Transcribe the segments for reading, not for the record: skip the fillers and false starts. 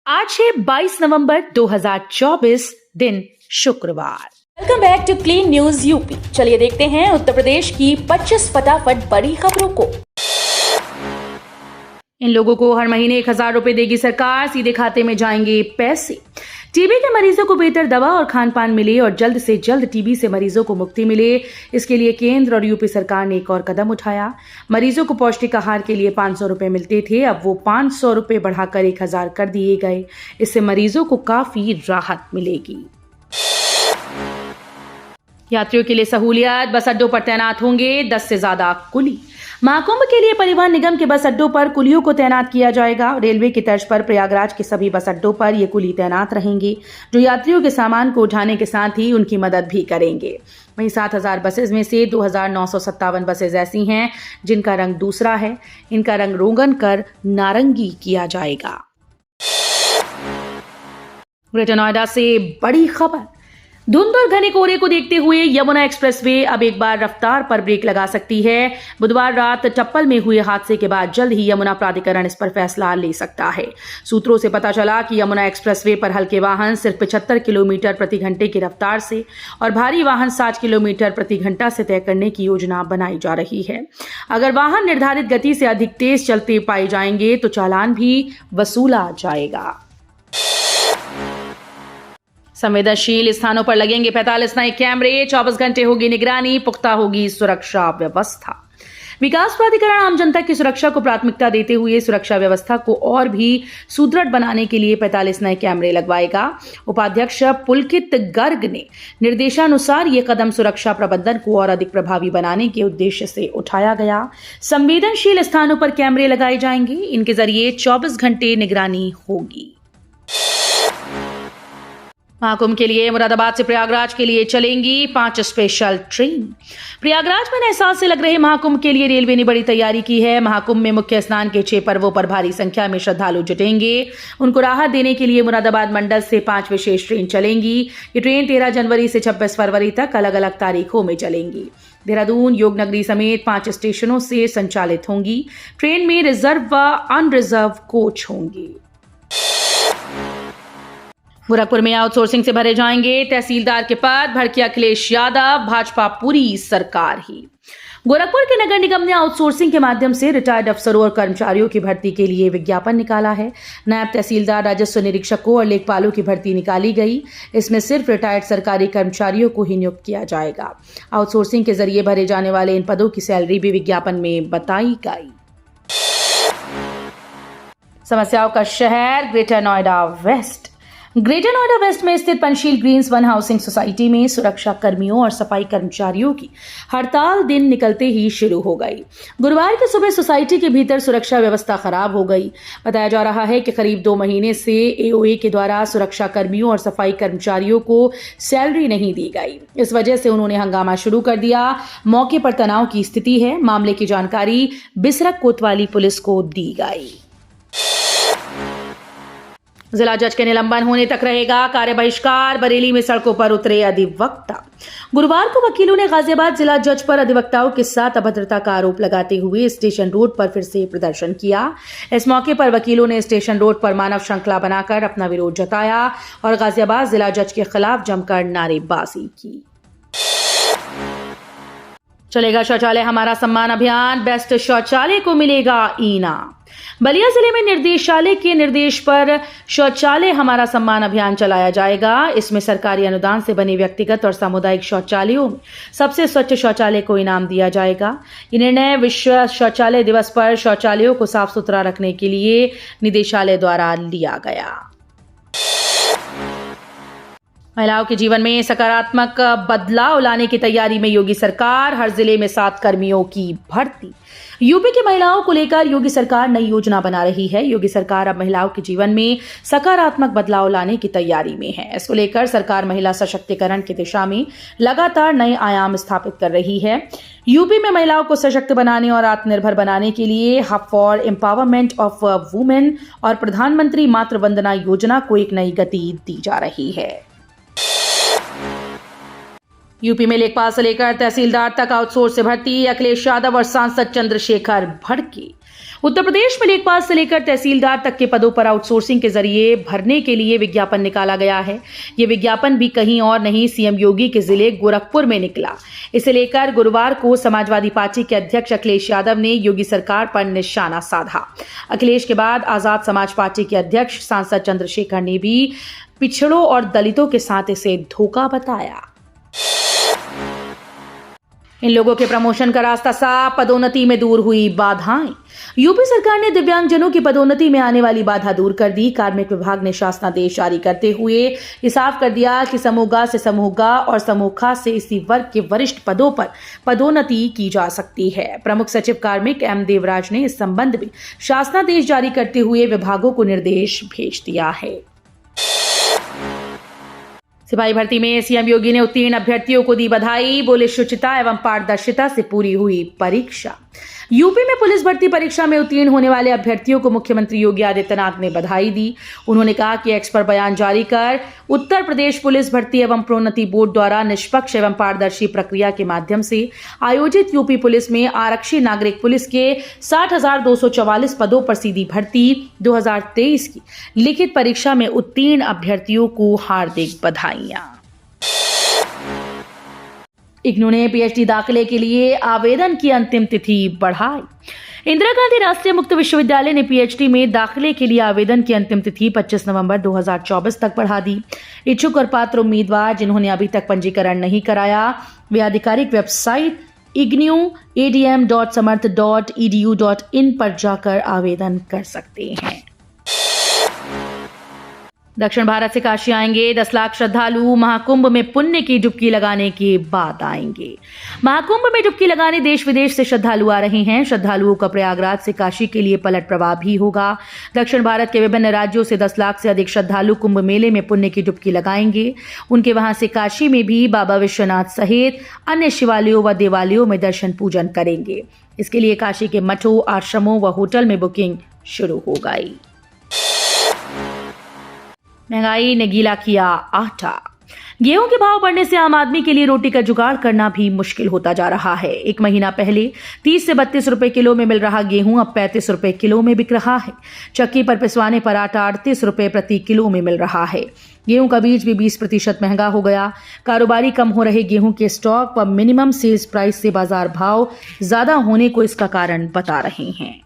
आज है 22 नवंबर 2024 दिन शुक्रवार। Welcome back to clean news UP. चलिए देखते हैं उत्तर प्रदेश की 25 फटाफट बड़ी खबरों को। इन लोगों को हर महीने 1000 रुपए देगी सरकार, सीधे खाते में जाएंगे पैसे। टीबी के मरीजों को बेहतर दवा और खान पान मिले और जल्द से जल्द टीबी से मरीजों को मुक्ति मिले, इसके लिए केंद्र और यूपी सरकार ने एक और कदम उठाया। मरीजों को पौष्टिक आहार के लिए 500 रुपए मिलते थे, अब वो 500 रुपए बढ़ाकर 1000 कर दिए गए। इससे मरीजों को काफी राहत मिलेगी। यात्रियों के लिए सहूलियत, बस अड्डों पर तैनात होंगे 10 से ज्यादा कुली। महाकुंभ के लिए परिवहन निगम के बस अड्डों पर कुलियों को तैनात किया जाएगा। रेलवे की तर्ज पर प्रयागराज के सभी बस अड्डों पर ये कुली तैनात रहेंगे, जो यात्रियों के सामान को उठाने के साथ ही उनकी मदद भी करेंगे। वहीं 7000 बसेज में से 2957 बसेज ऐसी हैं जिनका रंग दूसरा है। इनका रंग रोगन कर नारंगी किया जाएगा। ग्रेटर नोएडा से बड़ी खबर। धुंध और घने कोहरे को देखते हुए यमुना एक्सप्रेसवे अब एक बार रफ्तार पर ब्रेक लगा सकती है। बुधवार रात टप्पल में हुए हादसे के बाद जल्द ही यमुना प्राधिकरण इस पर फैसला ले सकता है। सूत्रों से पता चला कि यमुना एक्सप्रेसवे पर हल्के वाहन सिर्फ 75 किलोमीटर प्रति घंटे की रफ्तार से और भारी वाहन 60 किलोमीटर प्रति घंटा से तय करने की योजना बनाई जा रही है। अगर वाहन निर्धारित गति से अधिक तेज चलते पाए जाएंगे तो चालान भी वसूला जाएगा। संवेदनशील स्थानों पर लगेंगे 45 नए कैमरे, 24 घंटे होगी निगरानी, पुख्ता होगी सुरक्षा व्यवस्था। विकास प्राधिकरण आम जनता की सुरक्षा को प्राथमिकता देते हुए सुरक्षा व्यवस्था को और भी सुदृढ़ बनाने के लिए 45 नए कैमरे लगवाएगा। उपाध्यक्ष पुलकित गर्ग ने निर्देशानुसार ये कदम सुरक्षा प्रबंधन को और अधिक प्रभावी बनाने के उद्देश्य से उठाया गया। संवेदनशील स्थानों पर कैमरे लगाए जाएंगे, इनके जरिए 24 घंटे निगरानी होगी। महाकुंभ के लिए मुरादाबाद से प्रयागराज के लिए चलेंगी 5 स्पेशल ट्रेन। प्रयागराज में नए साल से लग रहे महाकुंभ के लिए रेलवे ने बड़ी तैयारी की है। महाकुंभ में मुख्य स्नान के 6 पर्वों पर भारी संख्या में श्रद्धालु जुटेंगे। उनको राहत देने के लिए मुरादाबाद मंडल से 5 विशेष ट्रेन चलेंगी। ये ट्रेन 13 जनवरी से 26 फरवरी तक अलग अलग तारीखों में चलेंगी। देहरादून, योगनगरी समेत 5 स्टेशनों से संचालित होंगी। ट्रेन में रिजर्व व अनरिजर्व कोच होंगी। गोरखपुर में आउटसोर्सिंग से भरे जाएंगे तहसीलदार के पद, भड़के अखिलेश यादव, भाजपा पूरी सरकार ही। गोरखपुर के नगर निगम ने आउटसोर्सिंग के माध्यम से रिटायर्ड अफसरों और कर्मचारियों की भर्ती के लिए विज्ञापन निकाला है। नायब तहसीलदार, राजस्व निरीक्षकों और लेखपालों की भर्ती निकाली गई। इसमें सिर्फ रिटायर्ड सरकारी कर्मचारियों को ही नियुक्त किया जाएगा। आउटसोर्सिंग के जरिए भरे जाने वाले इन पदों की सैलरी भी विज्ञापन में बताई गई। समस्याओं का शहर greater Noida west. Greater Noida west में स्थित Panchsheel greens one housing society में सुरक्षा कर्मियों और सफाई कर्मचारियों की हड़ताल दिन निकलते ही शुरू हो गई। गुरुवार की सुबह सोसाइटी के भीतर सुरक्षा व्यवस्था खराब हो गई। बताया जा रहा है कि करीब 2 महीने से एओए के द्वारा सुरक्षा कर्मियों और सफाई कर्मचारियों को सैलरी नहीं दी गई। इस वजह से उन्होंने हंगामा शुरू कर दिया। मौके पर तनाव की स्थिति है। मामले की जानकारी बिसरक कोतवाली पुलिस को दी गई। जिला जज के निलंबन होने तक रहेगा कार्य बहिष्कार। बरेली में सड़कों पर उतरे अधिवक्ता। गुरुवार को वकीलों ने गाजियाबाद जिला जज पर अधिवक्ताओं के साथ अभद्रता का आरोप लगाते हुए स्टेशन रोड पर फिर से प्रदर्शन किया। इस मौके पर वकीलों ने स्टेशन रोड पर मानव श्रृंखला बनाकर अपना विरोध जताया और गाजियाबाद जिला जज के खिलाफ जमकर नारेबाजी की। चलेगा शौचालय हमारा सम्मान अभियान, बेस्ट शौचालय को मिलेगा इनाम। बलिया जिले में निर्देशालय के निर्देश पर शौचालय हमारा सम्मान अभियान चलाया जाएगा। इसमें सरकारी अनुदान से बने व्यक्तिगत और सामुदायिक शौचालयों में सबसे स्वच्छ शौचालय को इनाम दिया जाएगा। ये निर्णय विश्व शौचालय दिवस पर शौचालयों को साफ सुथरा रखने के लिए निदेशालय द्वारा लिया गया। महिलाओं के जीवन में सकारात्मक बदलाव लाने की तैयारी में योगी सरकार। हर जिले में 7 कर्मियों की भर्ती। यूपी की महिलाओं को लेकर योगी सरकार नई योजना बना रही है। योगी सरकार अब महिलाओं के जीवन में सकारात्मक बदलाव लाने की तैयारी में है। इसको लेकर सरकार महिला सशक्तिकरण की दिशा में लगातार नए आयाम स्थापित कर रही है। यूपी में महिलाओं को सशक्त बनाने और आत्मनिर्भर बनाने के लिए hub for empowerment of women और प्रधानमंत्री मातृ वंदना योजना को एक नई गति दी जा रही है। यूपी में लेखपाल से लेकर तहसीलदार तक आउटसोर्स से भर्ती। अखिलेश यादव और सांसद चंद्रशेखर भड़के। उत्तर प्रदेश में लेखपाल से लेकर तहसीलदार तक के पदों पर आउटसोर्सिंग के जरिए भरने के लिए विज्ञापन निकाला गया है। ये विज्ञापन भी कहीं और नहीं, सीएम योगी के जिले गोरखपुर में निकला। इसे लेकर गुरुवार को समाजवादी पार्टी के अध्यक्ष अखिलेश यादव ने योगी सरकार पर निशाना साधा। अखिलेश के बाद आजाद समाज पार्टी के अध्यक्ष सांसद चंद्रशेखर ने भी पिछड़ों और दलितों के साथ इसे धोखा बताया। इन लोगों के प्रमोशन का रास्ता साफ, पदोन्नति में दूर हुई बाधाएं। यूपी सरकार ने दिव्यांगजनों की पदोन्नति में आने वाली बाधा दूर कर दी। कार्मिक विभाग ने शासनादेश जारी करते हुए ये साफ कर दिया कि समूह ग से समूह ग और समूह ख से इसी वर्ग के वरिष्ठ पदों पर पदोन्नति की जा सकती है। प्रमुख सचिव कार्मिक एम देवराज ने इस संबंध में शासनादेश जारी करते हुए विभागों को निर्देश भेज दिया है। सिपाही भर्ती में सीएम योगी ने उत्तीर्ण अभ्यर्थियों को दी बधाई, बोले शुचिता एवं पारदर्शिता से पूरी हुई परीक्षा। यूपी में पुलिस भर्ती परीक्षा में उत्तीर्ण होने वाले अभ्यर्थियों को मुख्यमंत्री योगी आदित्यनाथ ने बधाई दी। उन्होंने कहा कि एक्स पर बयान जारी कर उत्तर प्रदेश पुलिस भर्ती एवं प्रोन्नति बोर्ड द्वारा निष्पक्ष एवं पारदर्शी प्रक्रिया के माध्यम से आयोजित यूपी पुलिस में आरक्षी नागरिक पुलिस के 60,244 पदों पर सीधी भर्ती 2023 की लिखित परीक्षा में उत्तीर्ण अभ्यर्थियों को हार्दिक बधाइयां। इग्नू ने पीएचडी दाखिले के लिए आवेदन की अंतिम तिथि बढ़ाई। इंदिरा गांधी राष्ट्रीय मुक्त विश्वविद्यालय ने पीएचडी में दाखिले के लिए आवेदन की अंतिम तिथि 25 नवंबर 2024 तक बढ़ा दी। इच्छुक और पात्र उम्मीदवार जिन्होंने अभी तक पंजीकरण नहीं कराया, वे आधिकारिक वेबसाइट ignu.samarth.edu.in पर जाकर आवेदन कर सकते हैं। दक्षिण भारत से काशी आएंगे 10 लाख श्रद्धालु, महाकुंभ में पुण्य की डुबकी लगाने के बाद आएंगे। महाकुंभ में डुबकी लगाने देश विदेश से श्रद्धालु आ रहे हैं। श्रद्धालुओं का प्रयागराज से काशी के लिए पलट प्रवाह भी होगा। दक्षिण भारत के विभिन्न राज्यों से 10 लाख से अधिक श्रद्धालु कुंभ मेले में पुण्य की डुबकी लगाएंगे। उनके वहां से काशी में भी बाबा विश्वनाथ सहित अन्य शिवालयों व देवालयों में दर्शन पूजन करेंगे। इसके लिए काशी के मठों, आश्रमों व होटल में बुकिंग शुरू हो गई। महंगाई ने गीला किया आटा। गेहूं के भाव बढ़ने से आम आदमी के लिए रोटी का जुगाड़ करना भी मुश्किल होता जा रहा है। एक महीना पहले 30 से 32 रुपए किलो में मिल रहा गेहूं अब 35 रुपए किलो में बिक रहा है। चक्की पर पिसवाने पर आटा 38 रुपए प्रति किलो में मिल रहा है। गेहूं का बीज भी 20% महंगा हो गया। कारोबारी कम हो रहे गेहूं के स्टॉक व मिनिमम सेल्स प्राइस से बाजार भाव ज्यादा होने को इसका कारण बता रहे हैं।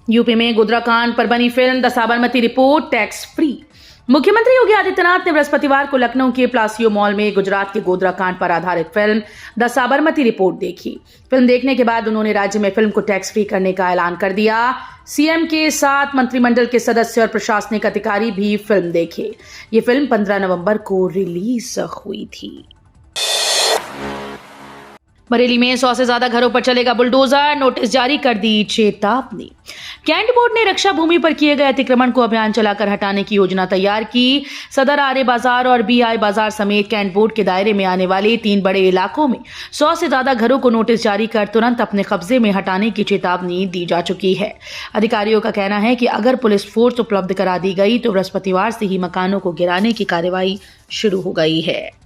यूपी में गोधरा कांड पर बनी film the Sabarmati report tax free. मुख्यमंत्री योगी आदित्यनाथ ने बृहस्पतिवार को लखनऊ के प्लासियो मॉल में गुजरात के गोधरा कांड पर आधारित फिल्म द साबरमती रिपोर्ट देखी। फिल्म देखने के बाद उन्होंने राज्य में फिल्म को टैक्स फ्री करने का ऐलान कर दिया। सीएम के साथ मंत्रिमंडल के सदस्य और प्रशासनिक अधिकारी भी फिल्म देखे। ये फिल्म 15 नवंबर को रिलीज हुई थी। बरेली में 100 से ज्यादा घरों पर चलेगा बुलडोजर, नोटिस जारी कर दी चेतावनी। कैंट बोर्ड ने रक्षा भूमि पर किए गए अतिक्रमण को अभियान चलाकर हटाने की योजना तैयार की। सदर आर्य बाजार और बीआई बाजार समेत कैंट बोर्ड के दायरे में आने वाले 3 बड़े इलाकों में 100 से ज्यादा घरों को नोटिस जारी कर तुरंत अपने कब्जे में हटाने की चेतावनी दी जा चुकी है। अधिकारियों का कहना है कि अगर पुलिस फोर्स उपलब्ध करा दी गई तो बृहस्पतिवार से ही मकानों को गिराने की कार्रवाई शुरू हो गई है।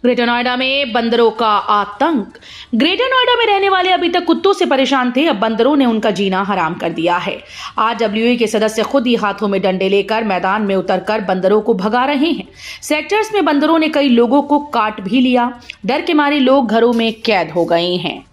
ग्रेटर नोएडा में बंदरों का आतंक। ग्रेटर नोएडा में रहने वाले अभी तक कुत्तों से परेशान थे, अब बंदरों ने उनका जीना हराम कर दिया है। आज डब्ल्यूई के सदस्य खुद ही हाथों में डंडे लेकर मैदान में उतरकर बंदरों को भगा रहे हैं। सेक्टर्स में बंदरों ने कई लोगों को काट भी लिया। डर के मारे लोग घरों में कैद हो गए हैं।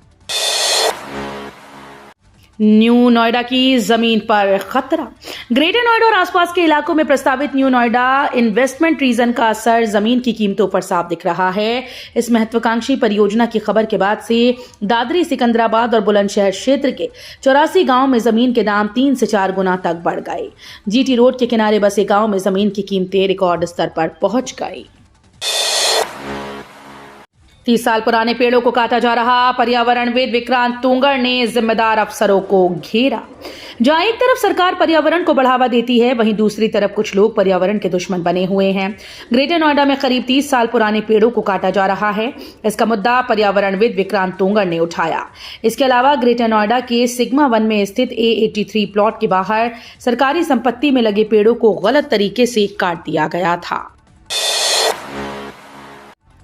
न्यू नोएडा की जमीन पर खतरा। ग्रेटर नोएडा और आसपास के इलाकों में प्रस्तावित न्यू नोएडा इन्वेस्टमेंट रीजन का असर जमीन की कीमतों पर साफ दिख रहा है। इस महत्वाकांक्षी परियोजना की खबर के बाद से दादरी, सिकंदराबाद और बुलंदशहर क्षेत्र के 84 गांव में जमीन के दाम 3 से 4 गुना तक बढ़ गए। जीटी रोड के किनारे बसे गांव में जमीन की कीमतें रिकॉर्ड स्तर पर पहुंच गई। 30 साल पुराने पेड़ों को काटा जा रहा। पर्यावरणविद विक्रांत तोंगर ने जिम्मेदार अफसरों को घेरा। जहां एक तरफ सरकार पर्यावरण को बढ़ावा देती है, वहीं दूसरी तरफ कुछ लोग पर्यावरण के दुश्मन बने हुए हैं। ग्रेटर नोएडा में करीब 30 साल पुराने पेड़ों को काटा जा रहा है। इसका मुद्दा पर्यावरणविद विक्रांत तोंगर ने उठाया। इसके अलावा ग्रेटर नोएडा के सिग्मा 1 में स्थित A83 प्लॉट के बाहर सरकारी संपत्ति में लगे पेड़ों को गलत तरीके से काट दिया गया था।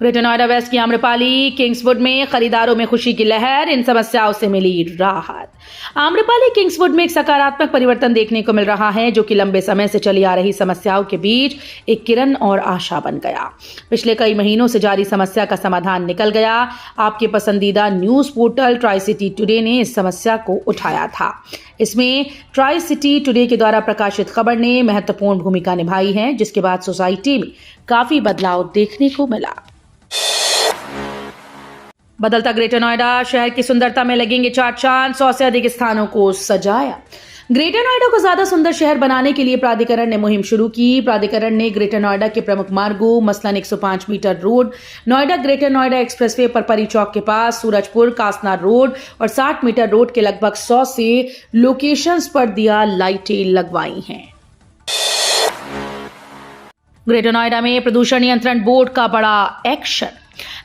ग्रेटर नोएडा वेस्ट की आम्रपाली किंग्सवुड में खरीदारों में खुशी की लहर, इन समस्याओं से मिली राहत। आम्रपाली किंग्सवुड में एक सकारात्मक परिवर्तन देखने को मिल रहा है, जो कि लंबे समय से चली आ रही समस्याओं के बीच एक किरण और आशा बन गया। पिछले कई महीनों से जारी समस्या का समाधान निकल गया। आपके पसंदीदा news portal tri city today ने इस समस्या को उठाया था। इसमें ट्राई सिटी टुडे के द्वारा प्रकाशित खबर ने महत्वपूर्ण भूमिका निभाई है, जिसके बाद सोसाइटी में काफी बदलाव देखने को मिला। बदलता ग्रेटर नोएडा, शहर की सुंदरता में लगेंगे 4 चांद, 100 से अधिक स्थानों को सजाया। ग्रेटर नोएडा को ज्यादा सुंदर शहर बनाने के लिए प्राधिकरण ने मुहिम शुरू की। प्राधिकरण ने ग्रेटर नोएडा के प्रमुख मार्गों मसलन 105 meter road, Noida greater Noida expressway पर परी चौक के पास, सूरजपुर कासना रोड और 60 मीटर रोड के लगभग 100 से लोकेशंस पर दिया लाइटें लगवाई हैं। ग्रेटर नोएडा में प्रदूषण नियंत्रण बोर्ड का बड़ा एक्शन।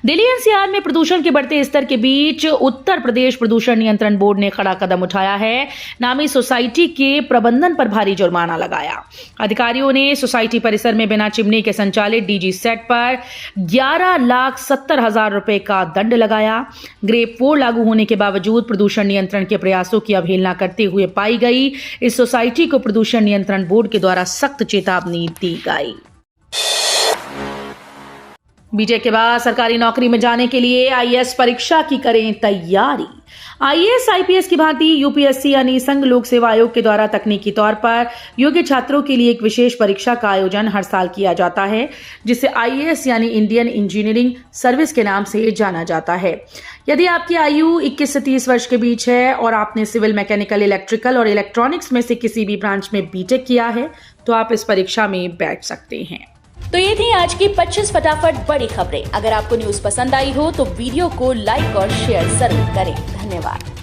दिल्ली एनसीआर में प्रदूषण के बढ़ते स्तर के बीच उत्तर प्रदेश प्रदूषण नियंत्रण बोर्ड ने कड़ा कदम उठाया है। नामी सोसाइटी के प्रबंधन पर भारी जुर्माना लगाया। अधिकारियों ने सोसाइटी परिसर में बिना चिमनी के संचालित डीजी सेट पर 11,70,000 रुपए का दंड लगाया। ग्रेड 4 लागू होने के बावजूद प्रदूषण नियंत्रण के प्रयासों की अवहेलना करते हुए पाई गई इस सोसाइटी को प्रदूषण नियंत्रण बोर्ड के द्वारा सख्त चेतावनी दी गई। बीटेक के बाद सरकारी नौकरी में जाने के लिए आईएएस परीक्षा की करें तैयारी। आईएएस आईपीएस की भांति यूपीएससी यानी संघ लोक सेवा आयोग के द्वारा तकनीकी तौर पर योग्य छात्रों के लिए एक विशेष परीक्षा का आयोजन हर साल किया जाता है, जिसे आईएएस यानी इंडियन इंजीनियरिंग सर्विस के नाम से जाना जाता है। यदि आपकी आयु 21 से 30 वर्ष के बीच है और आपने सिविल, मैकेनिकल, इलेक्ट्रिकल और इलेक्ट्रॉनिक्स में से किसी भी ब्रांच में बीटेक किया है तो आप इस परीक्षा में बैठ सकते हैं। तो ये थी आज की 25 फटाफट बड़ी खबरें। अगर आपको न्यूज पसंद आई हो तो वीडियो को लाइक और शेयर जरूर करें। धन्यवाद।